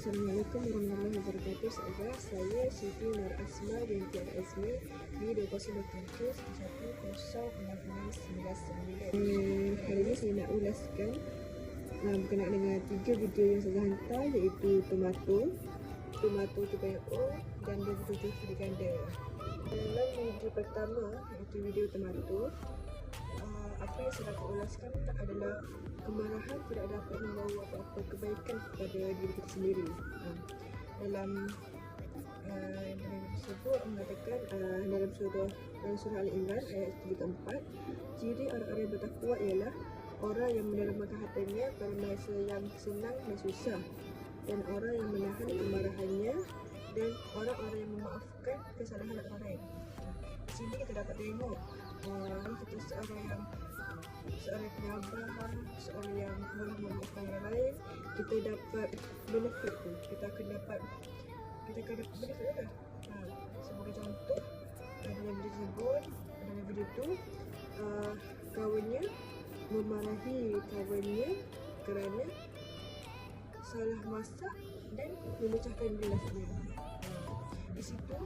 Assalamualaikum warahmatullahi wabarakatuh. Saya Siti Nur Asma binti Al-Azmi di 207710669. Hari ini saya nak ulaskan berkenaan dengan 3 video yang saya hantar, iaitu tomato 2.0 dan 2.7 ganda. Dalam video pertama, iaitu video tomato, apa yang saya dapat ulaskan adalah kemarahan tidak dapat membawa apa-apa kebaikan kepada diri kita sendiri. Dalam tersebut mengatakan dalam surah Ali Imran ayat 34, ciri orang-orang yang bertakwa ialah orang yang menermakan hatinya pada masa yang senang dan susah, dan orang yang menahan kemarahannya, dan orang-orang yang memaafkan kesalahan orang lain. Di sini kita dapat tengok kita seorang penyabar, seorang yang memaafkan orang lain, kita dapat benefit tu. Kita akan dapat benefit lah. Sebagai contoh, dalam video tersebut, dalam video tu, kawannya memarahi kawannya kerana salah masak dan memecahkan gelasnya. Di situ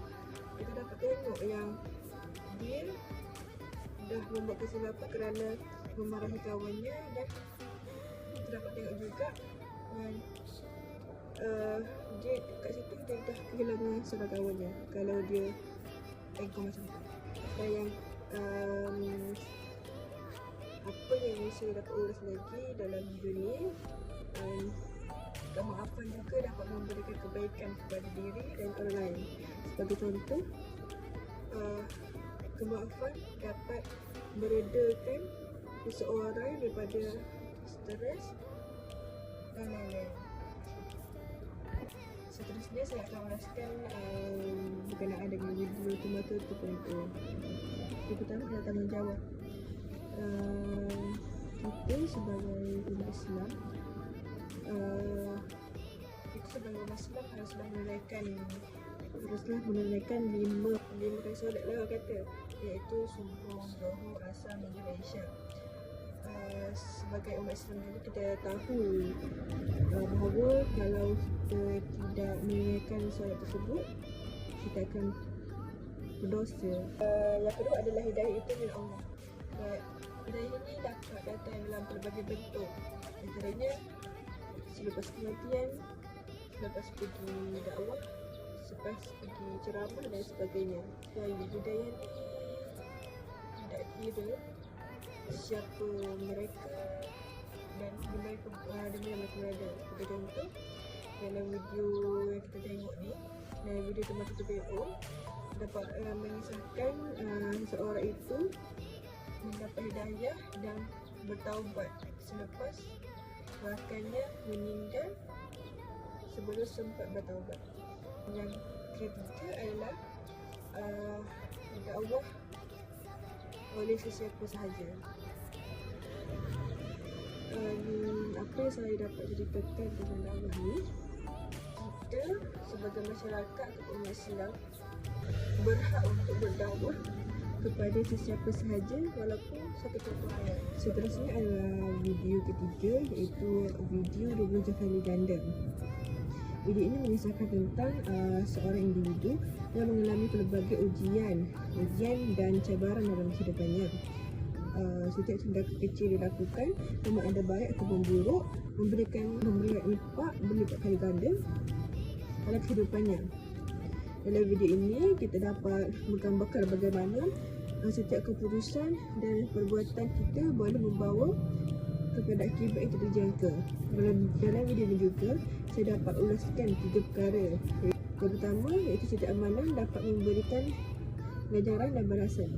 kita dapat tengok yang dia dah membuat kesilapan kerana memarahi kawannya, dan kita dapat tengok juga dia kat situ dia dah kehilangan salah kawannya kalau dia engkau macam tu. Dan yang apa yang saya dapat ulas lagi dalam video ni, kemaafan juga dapat memberikan kebaikan kepada diri dan orang lain. Sebagai contoh, kemaafan dapat meredakan seseorang daripada stres dan lain-lain. Seterusnya saya akan ulaskan berkenaan dengan video tomato 2.0. Yang pertama adalah tanggungjawab. Kita sebagai umat Islam, haruslah menunaikan 5 kali solat lah orang kata, iaitu subuh, zuhur, asar, maghrib dan isyak. Sebagai umat Islam juga kita tahu bahawa kalau kita tidak menunaikan solat tersebut, kita akan berdosa. Yang kedua adalah hidayah itu dari Allah. Hidayah ini dapat datang dalam pelbagai bentuk, antaranya selepas kematian, selepas pergi dakwah, selepas pergi ceramah dan sebagainya. Dan hidayah ni tidak kira siapa mereka dan di mana mereka berada. Sebagai contoh, dalam video yang kita tengok ni, dalam video tomato 2.0, dapat mengisahkan seorang itu mendapat hidayah dan bertaubat selepas rakannya meninggal sebelum sempat bertaubat. Yang ketiga adalah dakwah oleh sesiapa sahaja. Apa yang saya dapat ceritakan tentang dakwah ni, kita sebagai masyarakat atau umat Islam berhak untuk berdakwah kepada sesiapa sahaja walaupun satu contoh ayat. Seterusnya adalah video ketiga, iaitu video 20 kali ganda. Video ini mengisahkan tentang seorang individu yang mengalami pelbagai ujian dan cabaran dalam kehidupannya. Setiap tindakan kecil dilakukan, sama ada baik ataupun buruk, memberikan impak berlipat kali ganda dalam kehidupannya. Dalam video ini kita dapat menggambarkan bagaimana setiap keputusan dan perbuatan kita boleh membawa kepada akibat yang tidak dijangka. Dalam video ini juga saya dapat ulaskan 3 perkara. Yang pertama iaitu setiap amalan dapat memberikan ganjaran dan balasan.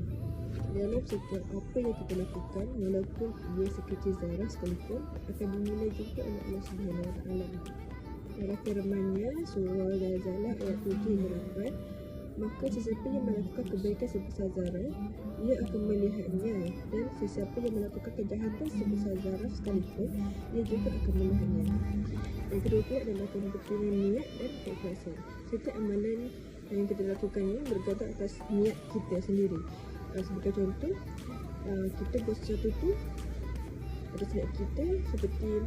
Dalam setiap apa yang kita lakukan, walaupun ia sekecil zarah sekalipun, akan dinilai juga oleh Allah Subhanahu Wa Taala. Dalam firman-Nya surah Al-Zalzlah ayat 7-8, maka sesiapa yang melakukan kebaikan sebesar zarah, ia akan melihatnya, dan sesiapa yang melakukan kejahatan sebesar zarah sekalipun, ia juga akan melihatnya. Yang kedua pula adalah pentingnya niat dan keikhlasan. Setiap amalan yang kita lakukan ini bergantung atas niat kita sendiri. Sebagai contoh, kita buat sesuatu tu atas niat kita, seperti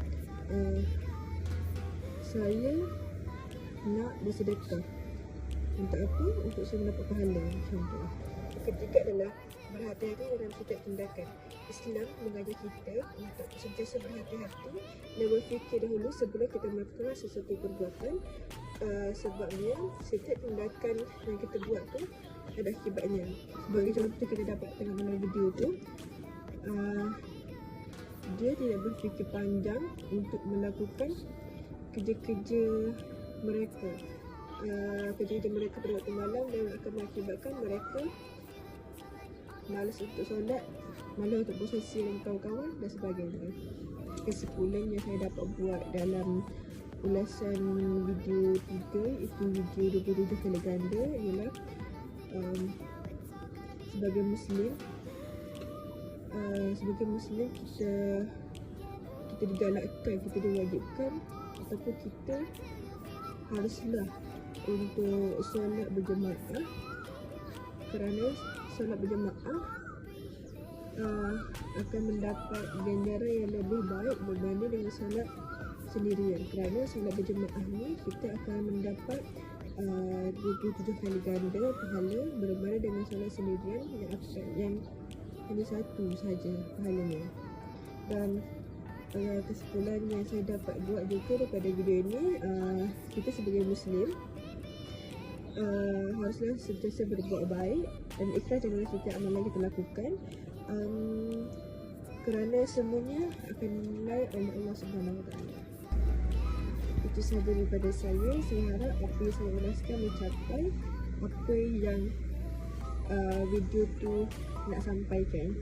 saya nak bersedekah. Untuk apa? Untuk saya mendapat pahala macam tu. Ketiga adalah berhati-hati dalam setiap tindakan. Islam mengajar kita untuk sentiasa berhati-hati dan berfikir dahulu sebelum kita melakukan sesuatu perbuatan. Sebabnya setiap tindakan yang kita buat tu ada akibatnya. Sebagai contoh kita dapat tengok dalam video tu, dia tidak berfikir panjang untuk melakukan kerja-kerja mereka. Kerja-kerja mereka pada waktu malam dan akan mengakibatkan mereka malas untuk solat, malas untuk bersesi dengan kawan-kawan dan sebagainya. Kesimpulan yang saya dapat buat dalam ulasan video 3, itu video 27 kali ganda, ialah sebagai Muslim kita digalakkan, kita diwajibkan ataupun kita haruslah untuk solat berjemaah, kerana solat berjemaah akan mendapat ganjaran yang lebih baik berbanding dengan solat sendirian. Kerana solat berjemaah ni kita akan mendapat 27 kali ganda pahala berbanding dengan solat sendirian yang hanya satu saja pahalanya. Dan kesimpulan yang saya dapat buat juga daripada video ini, kita sebagai Muslim haruslah sentiasa berbuat baik dan ikhlas dalam setiap amalan yang kita lakukan, kerana semuanya akan dinilai oleh Allah Subhanahu Wa Taala. Itu sahaja daripada saya. Saya harap apa yang saya ulaskan mencapai apa yang video tu nak sampaikan.